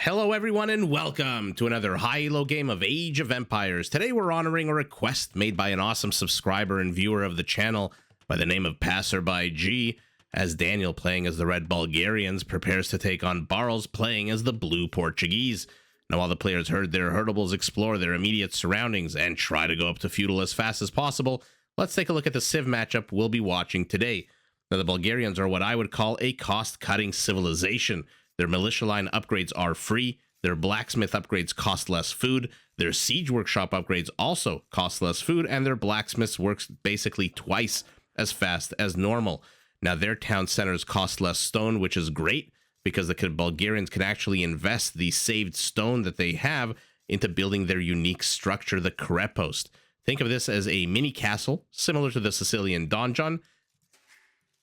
Hello everyone and welcome to another high-elo game of Age of Empires. Today we're honoring a request made by an awesome subscriber and viewer of the channel by the name of Passerby G, as Daniel, playing as the Red Bulgarians, prepares to take on Barles, playing as the Blue Portuguese. Now, while the players herd their herdables, explore their immediate surroundings, and try to go up to Feudal as fast as possible, let's take a look at the Civ matchup we'll be watching today. Now, the Bulgarians are what I would call a cost-cutting civilization. Their militia line upgrades are free, their blacksmith upgrades cost less food, their siege workshop upgrades also cost less food, and their blacksmiths works basically twice as fast as normal. Now, their town centers cost less stone, which is great, because the Bulgarians can actually invest the saved stone that they have into building their unique structure, the Krepost. Think of this as a mini castle, similar to the Sicilian donjon,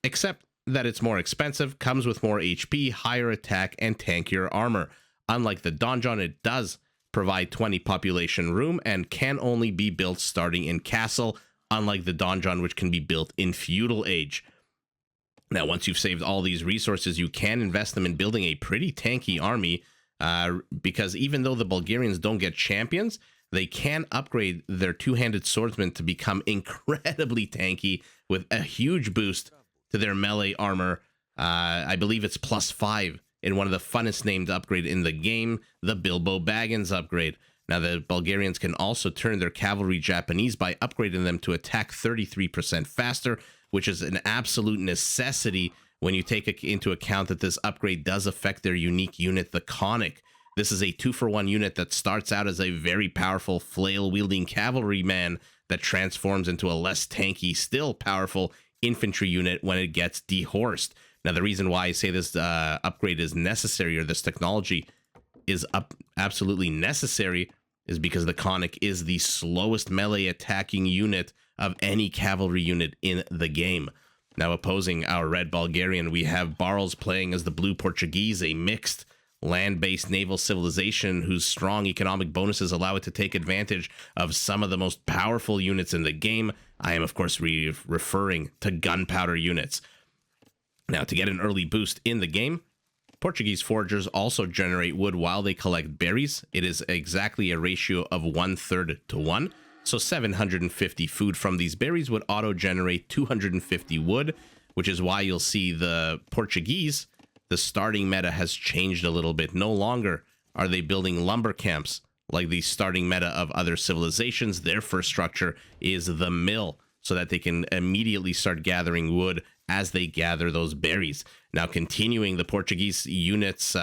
except that it's more expensive, comes with more HP, higher attack, and tankier armor. Unlike the donjon, it does provide 20 population room and can only be built starting in castle, unlike the donjon, which can be built in Feudal Age. Now, once you've saved all these resources, you can invest them in building a pretty tanky army, because even though the Bulgarians don't get champions, they can upgrade their two-handed swordsmen to become incredibly tanky with a huge boost to their melee armor. I believe it's +5 in one of the funnest named upgrade in the game, the Bilbo Baggins upgrade. Now, the Bulgarians can also turn their cavalry Japanese by upgrading them to attack 33% faster, which is an absolute necessity when you take into account that this upgrade does affect their unique unit, the Conic. This is a 2-for-1 unit that starts out as a very powerful flail-wielding cavalryman that transforms into a less tanky, still powerful infantry unit when it gets dehorsed. Now, the reason why I say this upgrade is necessary, or this technology is absolutely necessary, is because the Conic is the slowest melee attacking unit of any cavalry unit in the game. Now, opposing our Red Bulgarian, we have Barles playing as the Blue Portuguese, a mixed land-based naval civilization whose strong economic bonuses allow it to take advantage of some of the most powerful units in the game. I am, of course, referring to gunpowder units. Now, to get an early boost in the game, Portuguese foragers also generate wood while they collect berries. It is exactly a ratio of 1/3 to 1. So 750 food from these berries would auto-generate 250 wood, which is why you'll see the Portuguese, the starting meta has changed a little bit. No longer are they building lumber camps like the starting meta of other civilizations. Their first structure is the mill, so that they can immediately start gathering wood as they gather those berries. Now, continuing, the Portuguese units,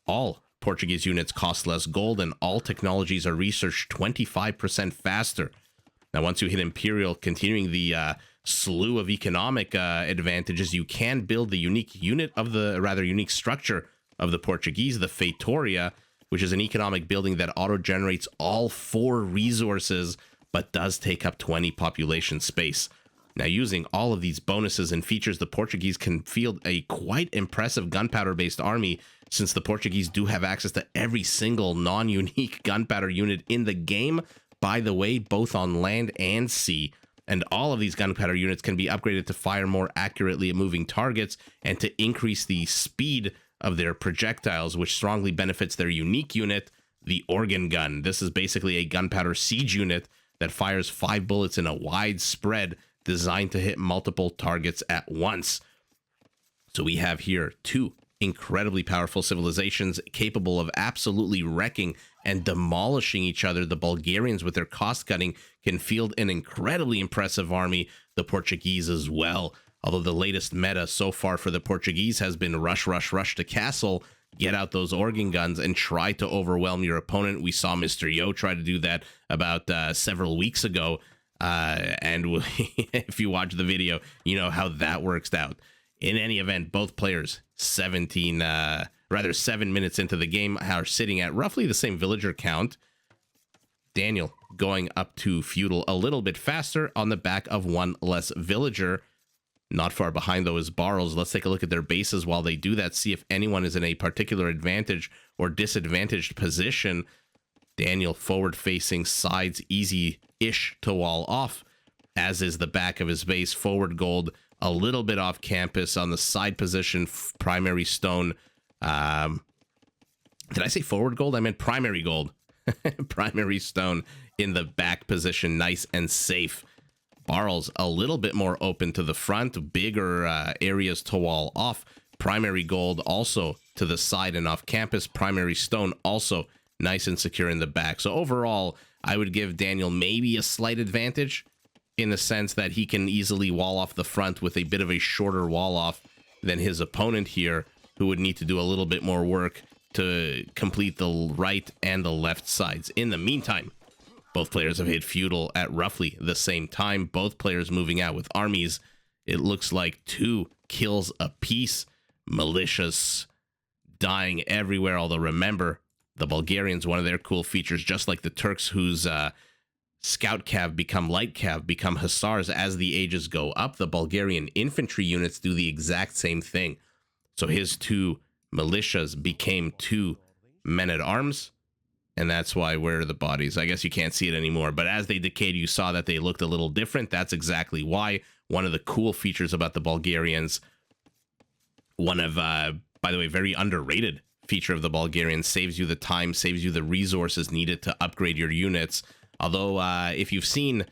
all Portuguese units cost less gold, and all technologies are researched 25% faster. Now, once you hit Imperial, continuing the slew of economic advantages, you can build the unique unit of the, rather unique structure of the Portuguese, the Feitoria, which is an economic building that auto-generates all 4 resources, but does take up 20 population space. Now, using all of these bonuses and features, the Portuguese can field a quite impressive gunpowder-based army, since the Portuguese do have access to every single non-unique gunpowder unit in the game, by the way, both on land and sea. And all of these gunpowder units can be upgraded to fire more accurately at moving targets and to increase the speed of their projectiles, which strongly benefits their unique unit, the organ gun. This is basically a gunpowder siege unit that fires 5 bullets in a wide spread, designed to hit multiple targets at once. So we have here 2 incredibly powerful civilizations capable of absolutely wrecking and demolishing each other. The Bulgarians, with their cost cutting, can field an incredibly impressive army. The Portuguese as well. Although the latest meta so far for the Portuguese has been rush, rush, rush to castle, get out those organ guns and try to overwhelm your opponent. We saw Mr. Yo try to do that about several weeks ago. And if you watch the video, you know how that works out. In any event, both players, 7 minutes into the game, are sitting at roughly the same villager count. Daniel going up to feudal a little bit faster on the back of 1 less villager. Not far behind, though, is Barles. Let's take a look at their bases while they do that, see if anyone is in a particular advantage or disadvantaged position. Daniel forward-facing, sides easy-ish to wall off, as is the back of his base. Forward gold a little bit off campus on the side position, primary stone Did I say forward gold? I meant primary gold. Primary stone in the back position, nice and safe. Barles a little bit more open to the front, bigger areas to wall off. Primary gold also to the side and off campus. Primary stone also nice and secure in the back. So overall, I would give Daniel maybe a slight advantage in the sense that he can easily wall off the front with a bit of a shorter wall off than his opponent here, who would need to do a little bit more work to complete the right and the left sides. In the meantime, both players have hit feudal at roughly the same time. Both players moving out with armies. It looks like 2 kills apiece. Militias dying everywhere. Although remember, the Bulgarians, one of their cool features, just like the Turks, whose scout cav become light cav, become hussars as the ages go up, the Bulgarian infantry units do the exact same thing. So his 2 militias became 2 men-at-arms, and that's why where are the bodies? I guess you can't see it anymore, but as they decayed, you saw that they looked a little different. That's exactly why. One of the cool features about the Bulgarians, one of, by the way, very underrated feature of the Bulgarians, saves you the time, saves you the resources needed to upgrade your units. Although, if you've seen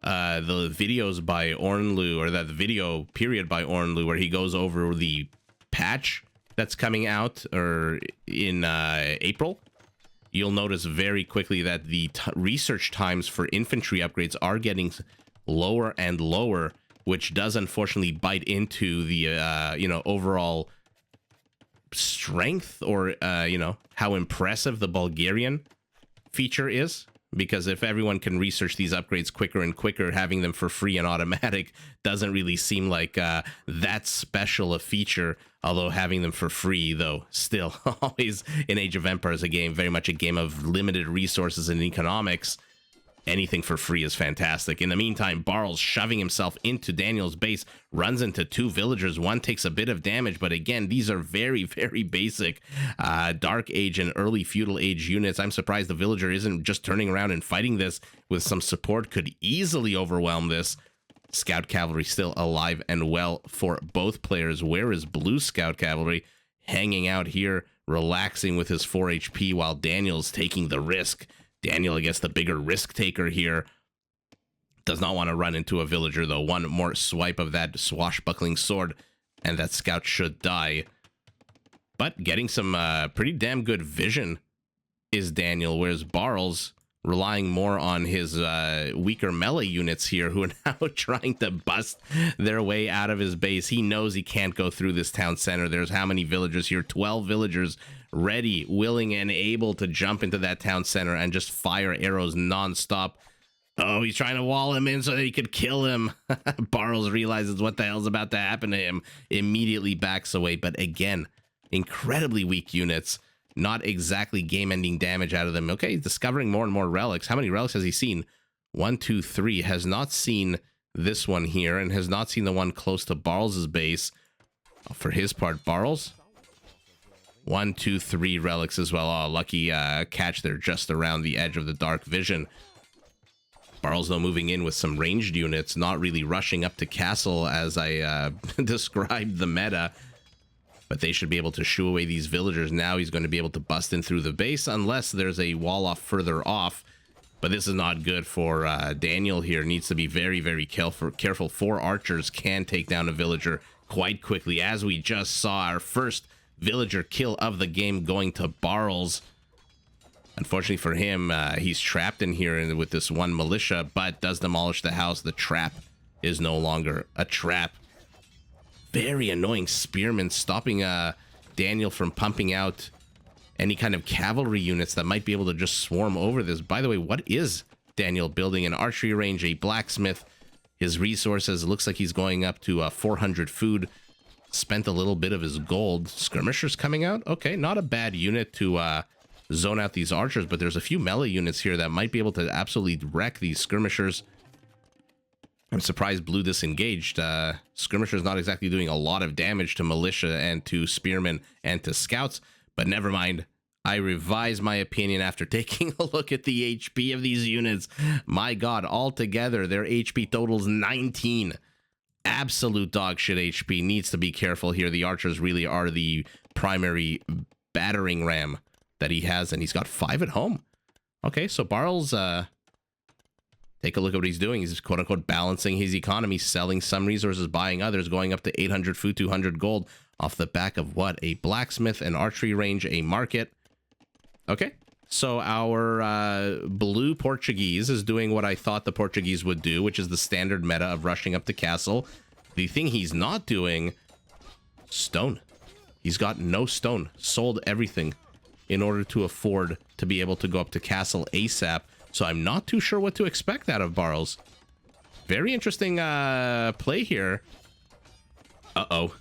the videos by Ornlu, or that video period by Ornlu, where he goes over the patch that's coming out or in April, you'll notice very quickly that the research times for infantry upgrades are getting lower and lower, which does unfortunately bite into the overall strength, or how impressive the Bulgarian feature is. Because if everyone can research these upgrades quicker and quicker, having them for free and automatic doesn't really seem like that special a feature. Although having them for free, though, still always in Age of Empires, a game, very much a game of limited resources and economics. Anything for free is fantastic. In the meantime, Barles shoving himself into Daniel's base, runs into 2 villagers. One takes a bit of damage, but again, these are very, very basic Dark Age and early Feudal Age units. I'm surprised the villager isn't just turning around and fighting this with some support. Could easily overwhelm this. Scout Cavalry still alive and well for both players. Where is Blue Scout Cavalry? Hanging out here, relaxing with his 4 HP while Daniel's taking the risk. Daniel, I guess, the bigger risk taker here, does not want to run into a villager, though. One more swipe of that swashbuckling sword, and that scout should die. But getting some pretty damn good vision is Daniel, whereas Barles relying more on his weaker melee units here, who are now trying to bust their way out of his base. He knows he can't go through this town center. There's how many villagers here? 12 villagers ready, willing, and able to jump into that town center and just fire arrows nonstop. Oh, he's trying to wall him in so that he could kill him. Barles realizes what the hell's about to happen to him, immediately backs away. But again, incredibly weak units. Not exactly game-ending damage out of them. Okay, he's discovering more and more relics. How many relics has he seen? 1, 2, 3. Has not seen this one here, and has not seen the one close to Barles' base. For his part, Barles? 1, 2, 3 relics as well. Oh, lucky catch there just around the edge of the dark vision. Barles, though, moving in with some ranged units, not really rushing up to castle as I described the meta. But they should be able to shoo away these villagers. Now he's going to be able to bust in through the base unless there's a wall off further off. But this is not good for Daniel here. Needs to be very, very careful. 4 archers can take down a villager quite quickly, as we just saw our first villager kill of the game going to Barles. Unfortunately for him, he's trapped in here with this one militia, but does demolish the house. The trap is no longer a trap. Very annoying spearmen stopping Daniel from pumping out any kind of cavalry units that might be able to just swarm over this. By the way, what is Daniel building? An archery range, a blacksmith. His resources, looks like he's going up to 400 food. Spent a little bit of his gold. Skirmishers coming out. Okay, not a bad unit to zone out these archers, but there's a few melee units here that might be able to absolutely wreck these skirmishers. I'm surprised Blue disengaged. Skirmishers not exactly doing a lot of damage to militia and to spearmen and to scouts, but never mind. I revise my opinion after taking a look at the HP of these units. My God, altogether, their HP totals 19. Absolute dog shit HP. Needs to be careful here. The archers really are the primary battering ram that he has, and he's got 5 at home. Okay, so Barles, take a look at what he's doing. He's quote-unquote balancing his economy, selling some resources, buying others, going up to 800 food, 200 gold off the back of what? A blacksmith, an archery range, a market. Okay, so our blue Portuguese is doing what I thought the Portuguese would do, which is the standard meta of rushing up to castle. The thing he's not doing, stone. He's got no stone, sold everything in order to afford to be able to go up to castle ASAP. So I'm not too sure what to expect out of Barles. Very interesting play here. Uh-oh.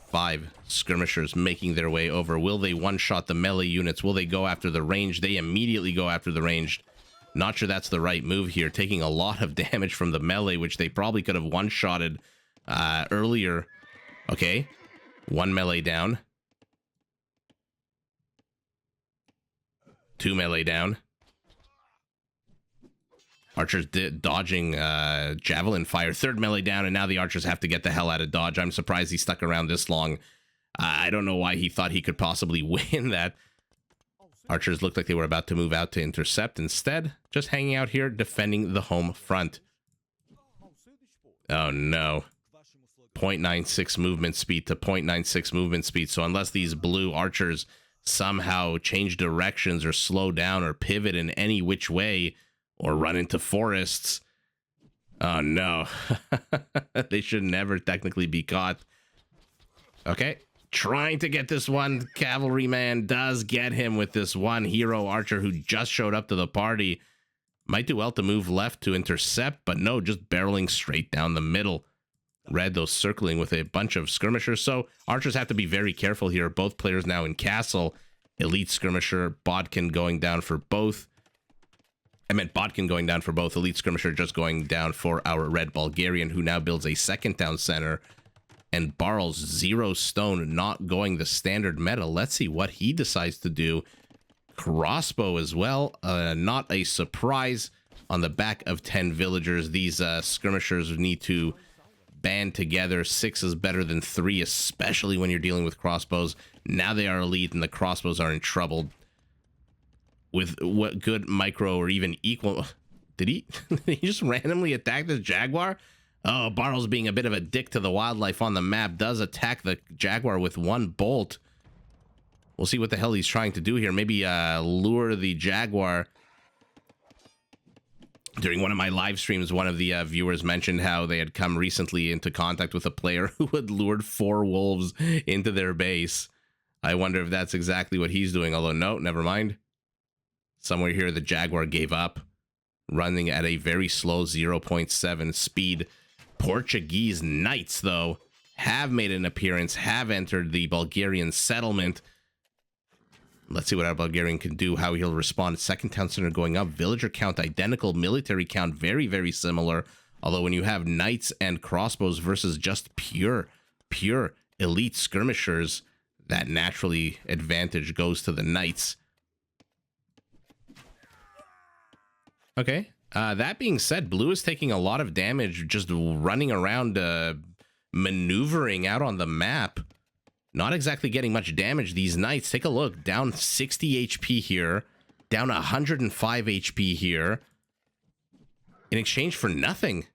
5 skirmishers making their way over. Will they one-shot the melee units? Will they go after the range? They immediately go after the ranged. Not sure that's the right move here. Taking a lot of damage from the melee, which they probably could have one-shotted earlier. Okay. 1 melee down. 2 melee down. Archers dodging javelin fire. 3rd melee down, and now the archers have to get the hell out of dodge. I'm surprised he stuck around this long. I don't know why he thought he could possibly win that. Archers looked like they were about to move out to intercept. Instead, just hanging out here, defending the home front. Oh no. 0.96 movement speed to 0.96 movement speed. So unless these blue archers somehow change directions or slow down or pivot in any which way or run into forests, oh no. They should never technically be caught. Okay, trying to get this one. Cavalryman does get him with this one hero archer who just showed up to the party. Might do well to move left to intercept, but no, just barreling straight down the middle. Red, though, circling with a bunch of skirmishers. So archers have to be very careful here. Both players now in castle. Elite skirmisher, bodkin going down for both. I meant bodkin going down for both. Elite skirmisher just going down for our red Bulgarian, who now builds a 2nd town center. And Barles, 0 stone, not going the standard meta. Let's see what he decides to do. Crossbow as well. Not a surprise. On the back of 10 villagers, these skirmishers need to band together. 6 is better than 3, especially when you're dealing with crossbows. Now they are elite, and the crossbows are in trouble. With what good micro or even equal... Did he just randomly attack this jaguar? Oh, Barles, being a bit of a dick to the wildlife on the map, does attack the jaguar with 1 bolt. We'll see what the hell he's trying to do here. Maybe lure the jaguar. During one of my live streams, one of the viewers mentioned how they had come recently into contact with a player who had lured 4 wolves into their base. I wonder if that's exactly what he's doing. Although, no, never mind. Somewhere here, the jaguar gave up, running at a very slow 0.7 speed. Portuguese knights, though, have made an appearance, have entered the Bulgarian settlement. Let's see what our Bulgarian can do, how he'll respond. 2nd town center going up. Villager count identical. Military count very, very similar. Although when you have knights and crossbows versus just pure elite skirmishers, that naturally advantage goes to the knights. Okay. That being said, blue is taking a lot of damage just running around, maneuvering out on the map. Not exactly getting much damage. These knights, take a look. Down 60 HP here. Down 105 HP here. In exchange for nothing.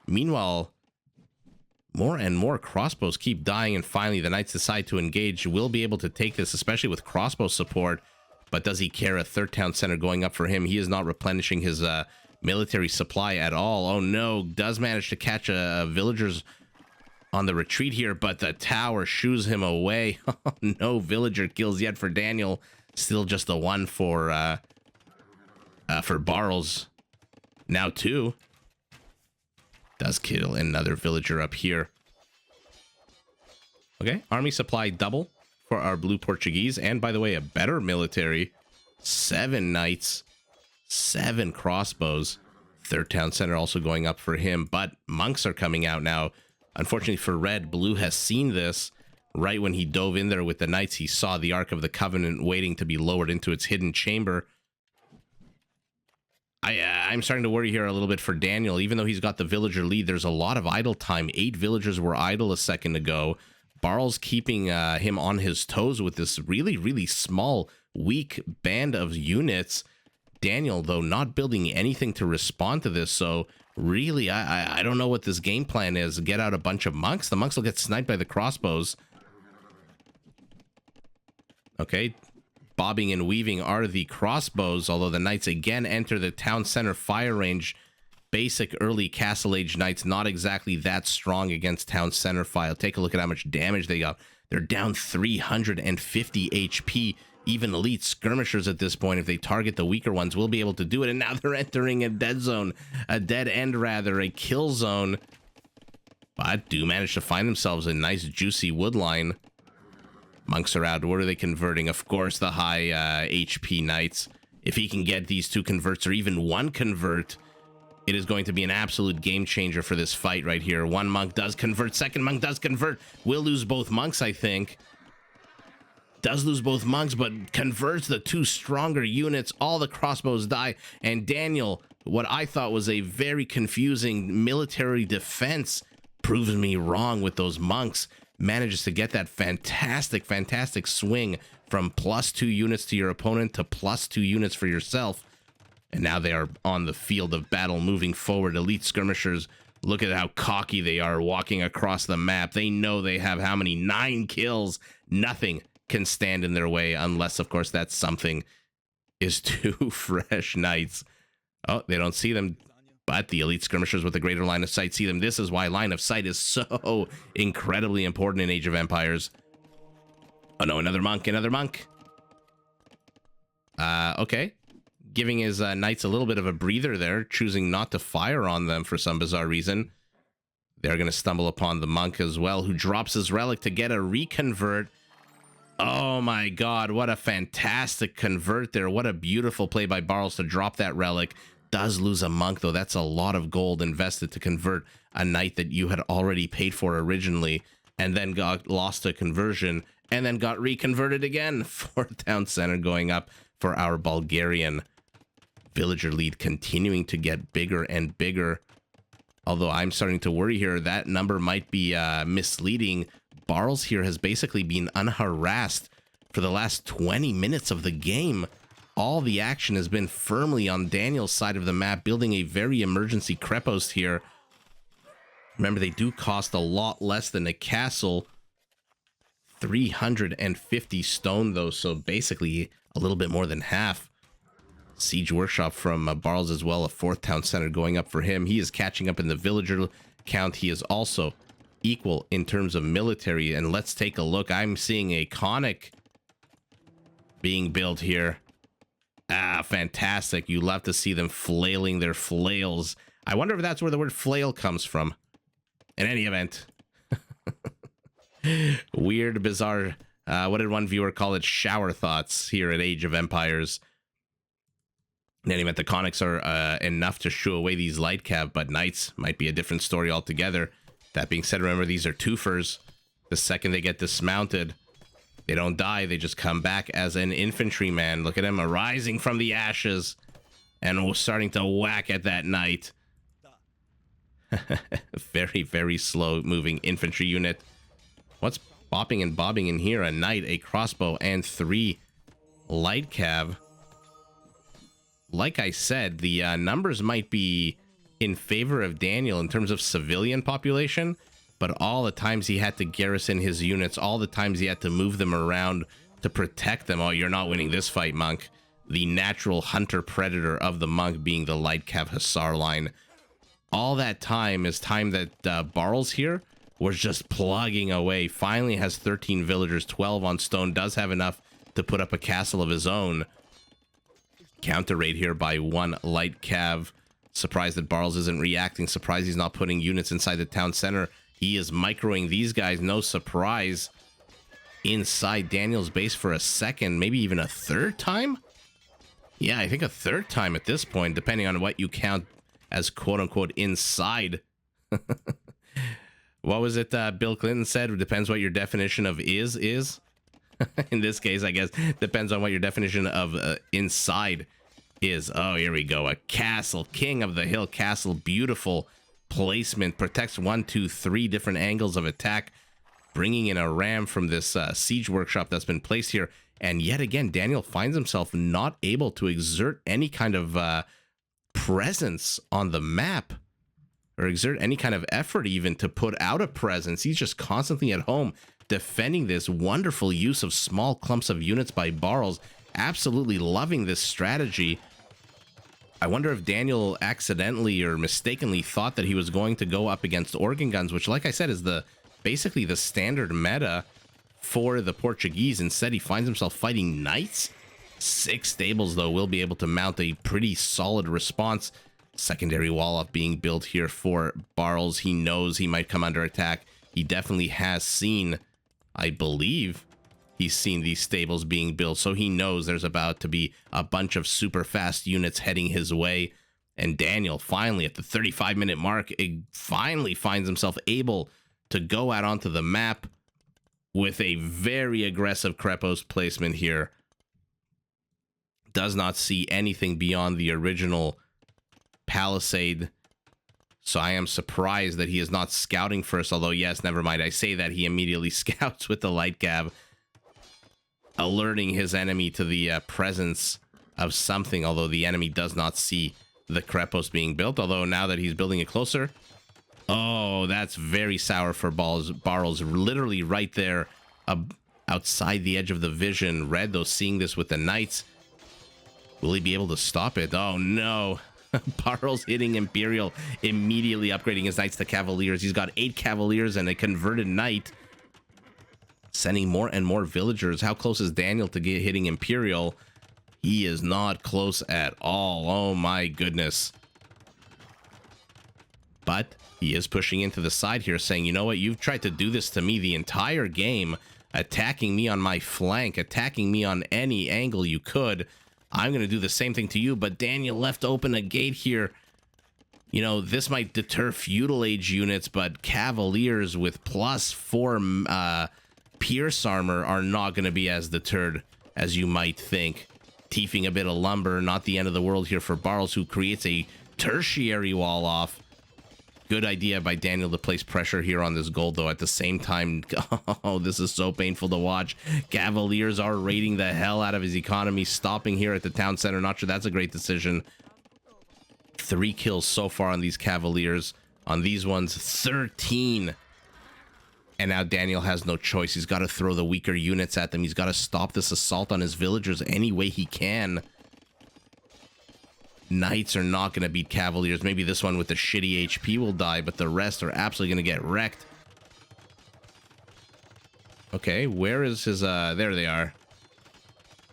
Meanwhile, more and more crossbows keep dying, and finally the knights decide to engage. Will be able to take this, especially with crossbow support. But does he care? A 3rd town center going up for him. He is not replenishing his military supply at all. Oh no, does manage to catch a villagers on the retreat here, but the tower shoos him away. No villager kills yet for Daniel. Still just a 1 for Barles. Now 2. Does kill another villager up here. Okay, army supply double for our blue Portuguese. And by the way, a better military. 7 knights, 7 crossbows. 3rd town center also going up for him, but monks are coming out now. Unfortunately for red, blue has seen this. Right when he dove in there with the knights, he saw the Ark of the Covenant waiting to be lowered into its hidden chamber. I'm starting to worry here a little bit for Daniel. Even though he's got the villager lead, there's a lot of idle time. 8 villagers were idle a second ago. Barles keeping him on his toes with this really, really small, weak band of units. Daniel, though, not building anything to respond to this, so really, I don't know what this game plan is. Get out a bunch of monks? The monks will get sniped by the crossbows. Okay, bobbing and weaving are the crossbows, although the knights again enter the town center fire range. Basic early Castle Age knights, not exactly that strong against town center fire. Take a look at how much damage they got. They're down 350 HP. Even elite skirmishers at this point, if they target the weaker ones, will be able to do it. And now they're entering a dead zone, a dead end rather, a kill zone. But do manage to find themselves a nice juicy wood line. Monks are out. What are they converting? Of course, the high HP knights. If he can get these two converts or even one convert, it is going to be an absolute game changer for this fight right here. One monk does convert. Second monk does convert. Will lose both monks, I think. Does lose both monks, but converts the two stronger units. All the crossbows die. And Daniel, what I thought was a very confusing military defense, proves me wrong with those monks. Manages to get that fantastic, fantastic swing from +2 units to your opponent to +2 units for yourself. And now they are on the field of battle moving forward. Elite skirmishers, look at how cocky they are walking across the map. They know they have how many? 9 kills. Nothing can stand in their way unless, of course, that something is 2 fresh knights. Oh, they don't see them. But the elite skirmishers with a greater line of sight see them. This is why line of sight is so incredibly important in Age of Empires. Oh no, another monk, another monk. Okay. Giving his knights a little bit of a breather there, choosing not to fire on them for some bizarre reason. They're going to stumble upon the monk as well, who drops his relic to get a reconvert. Oh my god, what a fantastic convert there. What a beautiful play by Barles to drop that relic. Does lose a monk, though. That's a lot of gold invested to convert a knight that you had already paid for originally, and then got lost to conversion, and then got reconverted again. 4th town center going up for our Bulgarian. Villager lead continuing to get bigger and bigger. Although I'm starting to worry here, that number might be misleading. Barles here has basically been unharassed for the last 20 minutes of the game. All the action has been firmly on Daniel's side of the map, building a very emergency crepost here. Remember, they do cost a lot less than a castle. 350 stone, though, so basically a little bit more than half. Siege Workshop from Barles as well, a 4th town center going up for him. He is catching up in the villager count. He is also equal in terms of military. And let's take a look. I'm seeing a conic being built here. Ah, fantastic. You love to see them flailing their flails. I wonder if that's where the word flail comes from. In any event. Weird, bizarre. What did one viewer call it? Shower thoughts here at Age of Empires. In any event, the conics are enough to shoo away these light cav, but knights might be a different story altogether. That being said, remember, these are twofers. The second they get dismounted, they don't die, they just come back as an infantryman. Look at him arising from the ashes and starting to whack at that knight. Very, very slow moving infantry unit. What's bopping and bobbing in here? A knight, a crossbow, and 3 light cav. Like I said, the numbers might be in favor of Daniel in terms of civilian population, but all the times he had to garrison his units, all the times he had to move them around to protect them. Oh, you're not winning this fight, monk. The natural hunter-predator of the monk being the light cav hussar line. All that time is time that Barles here was just plugging away. Finally has 13 villagers, 12 on stone, does have enough to put up a castle of his own. Counter raid here by 1 light cav. Surprised that Barles isn't reacting. Surprised he's not putting units inside the town center. He is microing these guys, no surprise. Inside Daniel's base for a second, maybe even a 3rd time? Yeah, I think a 3rd time at this point, depending on what you count as quote-unquote inside. What was it Bill Clinton said? It depends what your definition of is. In this case, I guess, depends on what your definition of inside is. Oh, here we go. A castle. King of the Hill castle. Beautiful placement. Protects 1, 2, 3 different angles of attack. bringing in a ram from this siege workshop that's been placed here. And yet again, Daniel finds himself not able to exert any kind of presence on the map, or exert any kind of effort even to put out a presence. He's just constantly at home defending this wonderful use of small clumps of units by Barles. Absolutely loving this strategy. I wonder if Daniel accidentally or mistakenly thought that he was going to go up against organ guns, which, like I said, is basically the standard meta for the Portuguese. Instead, he finds himself fighting knights. 6 stables, though, will be able to mount a pretty solid response. Secondary wall up being built here for Barles. He knows he might come under attack. He definitely has seen, I believe, he's seen these stables being built, so he knows there's about to be a bunch of super fast units heading his way. And Daniel, finally, at the 35-minute mark, finally finds himself able to go out onto the map with a very aggressive Krepos placement here. Does not see anything beyond the original palisade. So I am surprised that he is not scouting first, although, yes, never mind. I say that he immediately scouts with the light gab, alerting his enemy to the presence of something, although the enemy does not see the Krepos being built. Although now that he's building it closer, oh, that's very sour for Barles. Literally right there, outside the edge of the vision. Red, though, seeing this with the knights. Will he be able to stop it? Oh, no. Barles hitting Imperial, immediately upgrading his knights to Cavaliers. He's got 8 Cavaliers and a converted knight, sending more and more villagers. How close is Daniel to hitting Imperial? He is not close at all. Oh, my goodness. But he is pushing into the side here, saying, you know what? You've tried to do this to me the entire game, attacking me on my flank, attacking me on any angle you could. I'm going to do the same thing to you, but Daniel left open a gate here. You know, this might deter Feudal Age units, but Cavaliers with +4 Pierce armor are not going to be as deterred as you might think. Tiefing a bit of lumber, not the end of the world here for Barles, who creates a tertiary wall off. Good idea by Daniel to place pressure here on this gold, though. At the same time, oh, this is so painful to watch. Cavaliers are raiding the hell out of his economy, stopping here at the town center. Not sure that's a great decision. 3 kills so far on these Cavaliers. On these ones, 13. And now Daniel has no choice. He's got to throw the weaker units at them. He's got to stop this assault on his villagers any way he can. Knights are not going to beat Cavaliers. Maybe this one with the shitty HP will die, but the rest are absolutely going to get wrecked. Okay, where is his, there they are.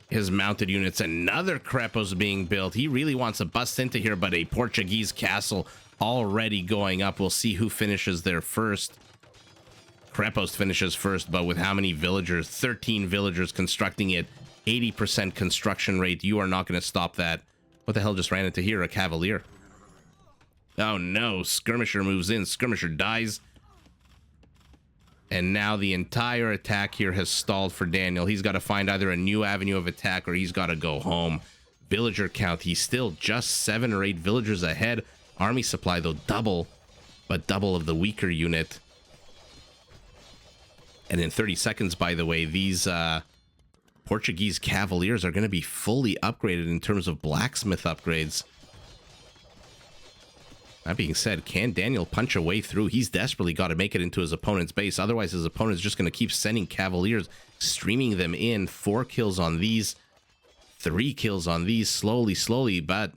His mounted units. Another Krepos being built. He really wants to bust into here, but a Portuguese castle already going up. We'll see who finishes there first. Krepos finishes first, but with how many villagers? 13 villagers constructing it. 80% construction rate. You are not going to stop that. What the hell just ran into here? A Cavalier. Oh no, Skirmisher moves in. Skirmisher dies. And now the entire attack here has stalled for Daniel. He's got to find either a new avenue of attack or he's got to go home. Villager count, he's still just 7 or 8 villagers ahead. Army supply, though, double, but double of the weaker unit. And in 30 seconds, by the way, these Portuguese Cavaliers are going to be fully upgraded in terms of blacksmith upgrades. That being said, can Daniel punch a way through? He's desperately got to make it into his opponent's base. Otherwise, his opponent's just going to keep sending Cavaliers, streaming them in. 4 kills on these, 3 kills on these, slowly. But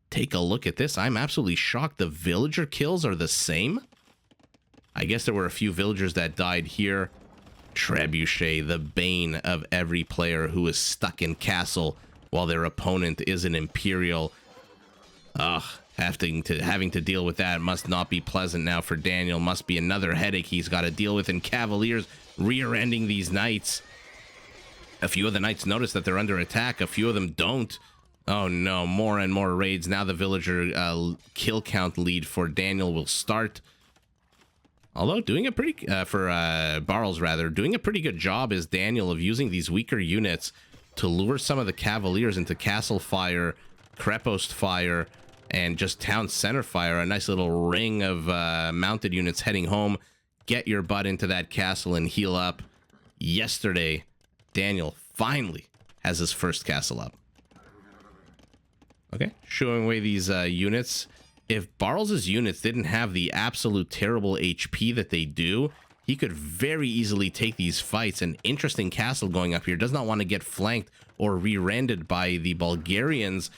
take a look at this. I'm absolutely shocked. The villager kills are the same. I guess there were a few villagers that died here. Trebuchet, the bane of every player who is stuck in castle while their opponent is an Imperial. Ugh, having to deal with that must not be pleasant now for Daniel. Must be another headache he's got to deal with. And Cavaliers rear-ending these knights. A few of the knights notice that they're under attack. A few of them don't. Oh no, more and more raids. Now the villager kill count lead for Daniel will start. Although doing a pretty, for Barles rather, doing a pretty good job is Daniel of using these weaker units to lure some of the Cavaliers into castle fire, Krepos fire, and just town center fire. A nice little ring of mounted units heading home, get your butt into that castle and heal up. Yesterday, Daniel finally has his first castle up. Okay, showing away these units. If Barles' units didn't have the absolute terrible HP that they do, he could very easily take these fights. An interesting castle going up here. Does not want to get flanked or re-rendered by the Bulgarians.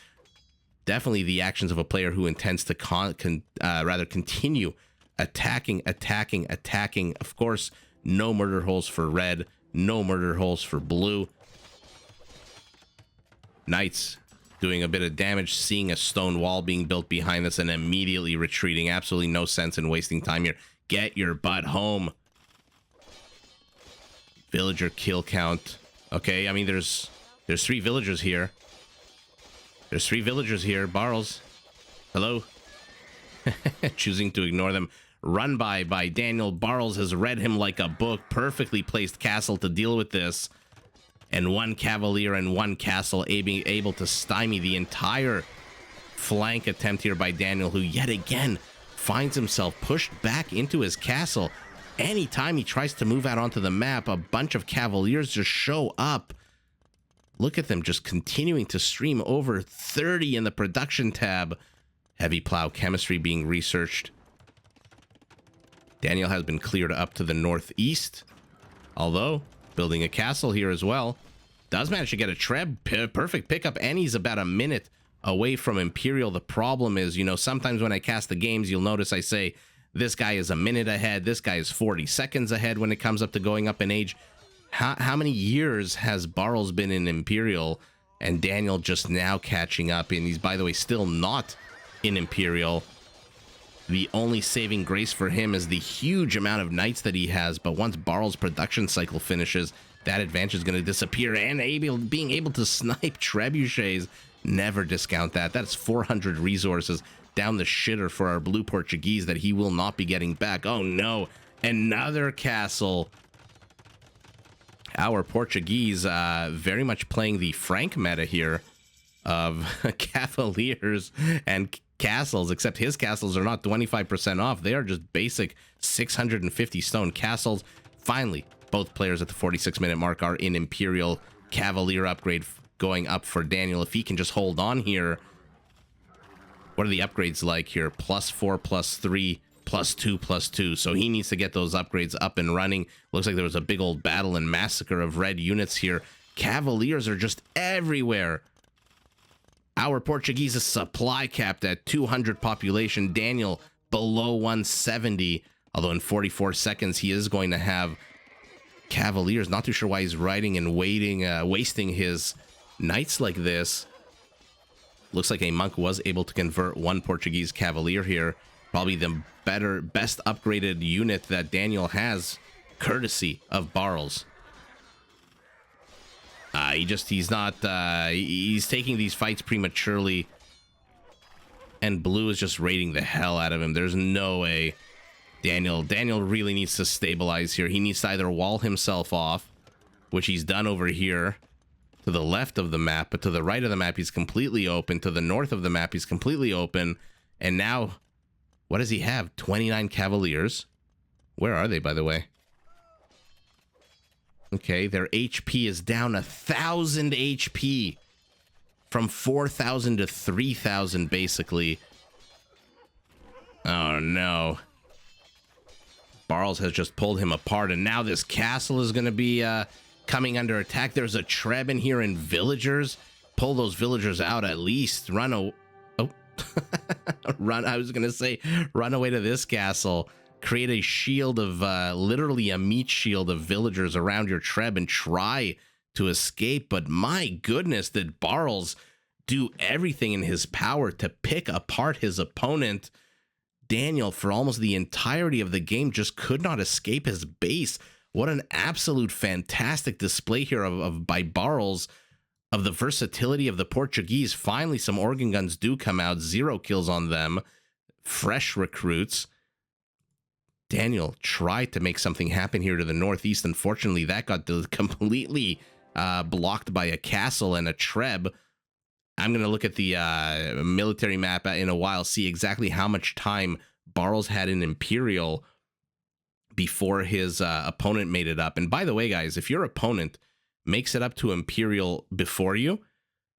Definitely the actions of a player who intends to continue attacking. Of course, no murder holes for red, no murder holes for blue. Knights doing a bit of damage, seeing a stone wall being built behind us and immediately retreating. Absolutely no sense in wasting time here. Get your butt home. Villager kill count. Okay, I mean, there's 3 villagers here. There's 3 villagers here. Barles. Hello? Choosing to ignore them. Run by Daniel. Barles has read him like a book. Perfectly placed castle to deal with this. And 1 cavalier and 1 castle able to stymie the entire flank attempt here by Daniel, who yet again finds himself pushed back into his castle. Anytime he tries to move out onto the map, a bunch of cavaliers just show up. Look at them just continuing to stream. Over 30 in the production tab. Heavy plow chemistry being researched. Daniel has been cleared up to the northeast, although building a castle here as well. Does manage to get a treb. Perfect pickup, and he's about a minute away from Imperial. The problem is, you know, sometimes when I cast the games, you'll notice I say this guy is a minute ahead, this guy is 40 seconds ahead when it comes up to going up in age. How many years has Barles been in Imperial, and Daniel just now catching up? And he's, by the way, still not in Imperial. The only saving grace for him is the huge amount of knights that he has, but once Barles' production cycle finishes, that advantage is going to disappear, and being able to snipe trebuchets, never discount that. That's 400 resources down the shitter for our blue Portuguese that he will not be getting back. Oh no, another castle. Our Portuguese very much playing the Frank meta here of cavaliers and castles, except his castles are not 25% off. They are just basic 650 stone castles. Finally, both players at the 46-minute mark are in Imperial. Cavalier upgrade going up for Daniel. If he can just hold on here. What are the upgrades like here? +4, +3, +2, +2. So he needs to get those upgrades up and running. Looks like there was a big old battle and massacre of red units here. Cavaliers are just everywhere. Our Portuguese is supply capped at 200 population. Daniel below 170. Although in 44 seconds, he is going to have cavaliers. Not too sure why he's riding and waiting, wasting his knights like this. Looks like a monk was able to convert 1 Portuguese cavalier here. Probably the best upgraded unit that Daniel has, courtesy of Barles. He's taking these fights prematurely, and blue is just raiding the hell out of him. There's no way. Daniel really needs to stabilize here. He needs to either wall himself off, which he's done over here to the left of the map, but to the right of the map, he's completely open. To the north of the map, he's completely open. And now, what does he have? 29 cavaliers. Where are they, by the way? Okay, their HP is down 1,000 HP. From 4,000 to 3,000, basically. Oh, no. Barles has just pulled him apart, and now this castle is going to be coming under attack. There's a treb in here and villagers. Pull those villagers out at least. Run away. Oh. Run. I was going to say, run away to this castle. Create a shield of, literally a meat shield of villagers around your treb and try to escape. But my goodness, did Barles do everything in his power to pick apart his opponent. Daniel, for almost the entirety of the game, just could not escape his base. What an absolute fantastic display here by Barles of the versatility of the Portuguese. Finally, some organ guns do come out. 0 kills on them. Fresh recruits. Daniel tried to make something happen here to the northeast. Unfortunately, that got completely blocked by a castle and a treb. I'm going to look at the military map in a while, see exactly how much time Barles had in Imperial. before his opponent made it up. And by the way, guys, if your opponent makes it up to Imperial before you,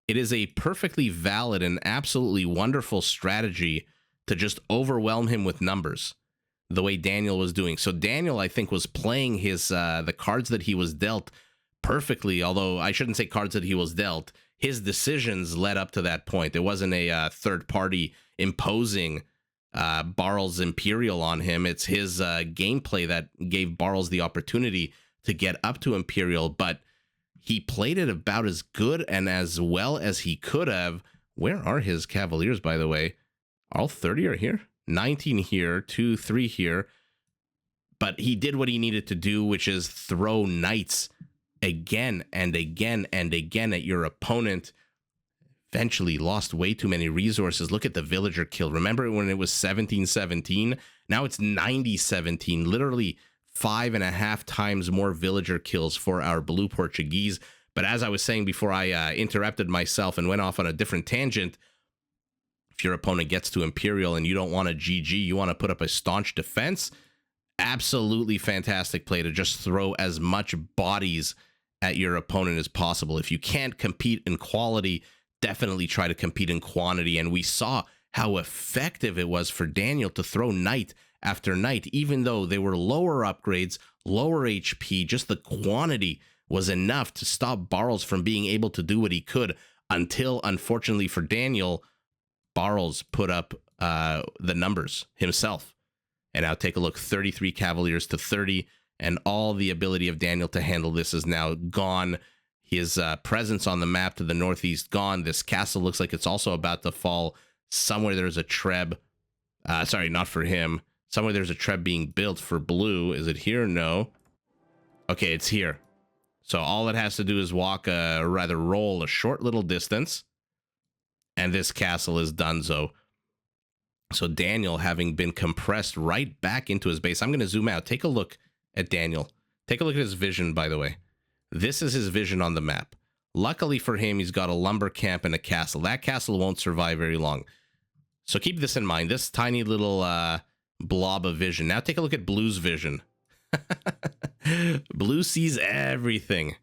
it is a perfectly valid and absolutely wonderful strategy to just overwhelm him with numbers, the way Daniel was doing. So Daniel, I think, was playing his the cards that he was dealt perfectly, although I shouldn't say cards that he was dealt. His decisions led up to that point. It wasn't a third party imposing Barles Imperial on him. It's his gameplay that gave Barles the opportunity to get up to Imperial, but he played it about as good and as well as he could have. Where are his Cavaliers, by the way? All 30 are here. 19 here, 2, 3 here. But he did what he needed to do, which is throw knights again and again and again at your opponent. Eventually lost way too many resources. Look at the villager kill. Remember when it was 17-17? Now it's 90-17. Literally 5.5 times more villager kills for our blue Portuguese. But as I was saying before I interrupted myself and went off on a different tangent, if your opponent gets to Imperial and you don't want a GG, you want to put up a staunch defense, absolutely fantastic play to just throw as much bodies at your opponent as possible. If you can't compete in quality, definitely try to compete in quantity. And we saw how effective it was for Daniel to throw knight after knight, even though they were lower upgrades, lower HP, just the quantity was enough to stop Barles from being able to do what he could until, unfortunately for Daniel, Barles put up the numbers himself. And now take a look, 33 Cavaliers to 30, and all the ability of Daniel to handle this is now gone. His presence on the map to the northeast gone. This castle looks like it's also about to fall. Somewhere there's a treb. Sorry, not for him. Somewhere there's a treb being built for blue. Is it here? No. Okay, it's here. So all it has to do is walk, or rather roll a short little distance, and this castle is donezo. So Daniel, having been compressed right back into his base. I'm going to zoom out. Take a look at Daniel. Take a look at his vision, by the way. This is his vision on the map. Luckily for him, he's got a lumber camp and a castle. That castle won't survive very long. So keep this in mind. This tiny little blob of vision. Now take a look at Blue's vision. Blue sees everything.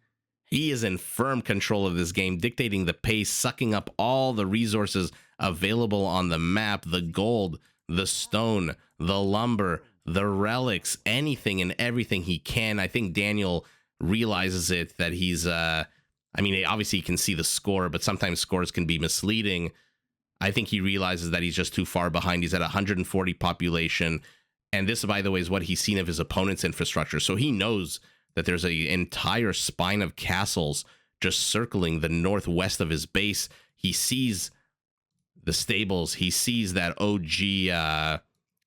He is in firm control of this game, dictating the pace, sucking up all the resources available on the map, the gold, the stone, the lumber, the relics, anything and everything he can. I think Daniel realizes it, that he's, I mean, obviously he can see the score, but sometimes scores can be misleading. I think he realizes that he's just too far behind. He's at 140 population. And this, by the way, is what he's seen of his opponent's infrastructure. So he knows that there's an entire spine of castles just circling the northwest of his base. He sees the stables. He sees that OG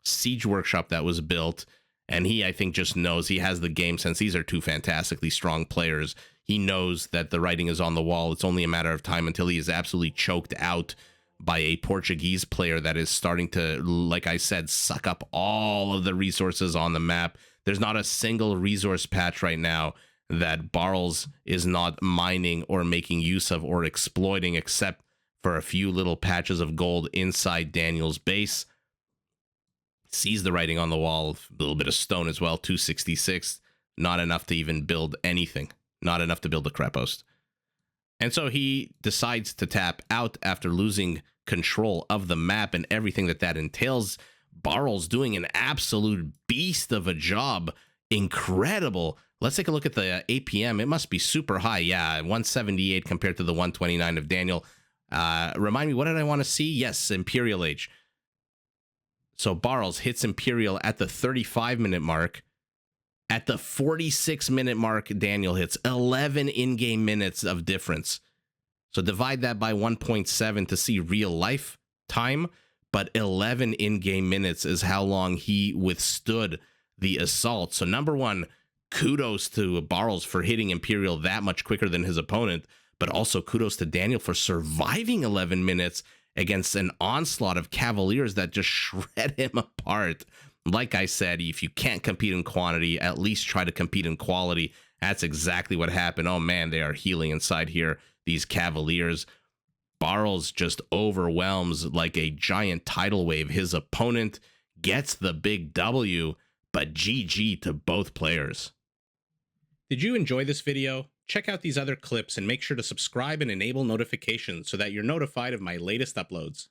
siege workshop that was built. And he, I think, just knows, he has the game sense. These are two fantastically strong players. He knows that the writing is on the wall. It's only a matter of time until he is absolutely choked out by a Portuguese player that is starting to, like I said, suck up all of the resources on the map. There's not a single resource patch right now that Barles is not mining or making use of or exploiting, except for a few little patches of gold inside Daniel's base. Sees the writing on the wall, a little bit of stone as well, 266, not enough to even build anything, not enough to build a crepost. And so he decides to tap out after losing control of the map and everything that that entails. Barles doing an absolute beast of a job. Incredible. Let's take a look at the APM. It must be super high. Yeah, 178 compared to the 129 of Daniel. Remind me, what did I want to see? Yes, Imperial Age. So Barles hits Imperial at the 35-minute mark. At the 46-minute mark, Daniel hits 11 in-game minutes of difference. So divide that by 1.7 to see real life time, but 11 in-game minutes is how long he withstood the assault. So number one, kudos to Barles for hitting Imperial that much quicker than his opponent, but also kudos to Daniel for surviving 11 minutes against an onslaught of Cavaliers that just shred him apart. Like I said, if you can't compete in quantity, at least try to compete in quality. That's exactly what happened. Oh man, they are healing inside here, these Cavaliers. Barles just overwhelms like a giant tidal wave his opponent, gets the big W, but GG to both players. Did you enjoy this video? Check out these other clips and make sure to subscribe and enable notifications so that you're notified of my latest uploads.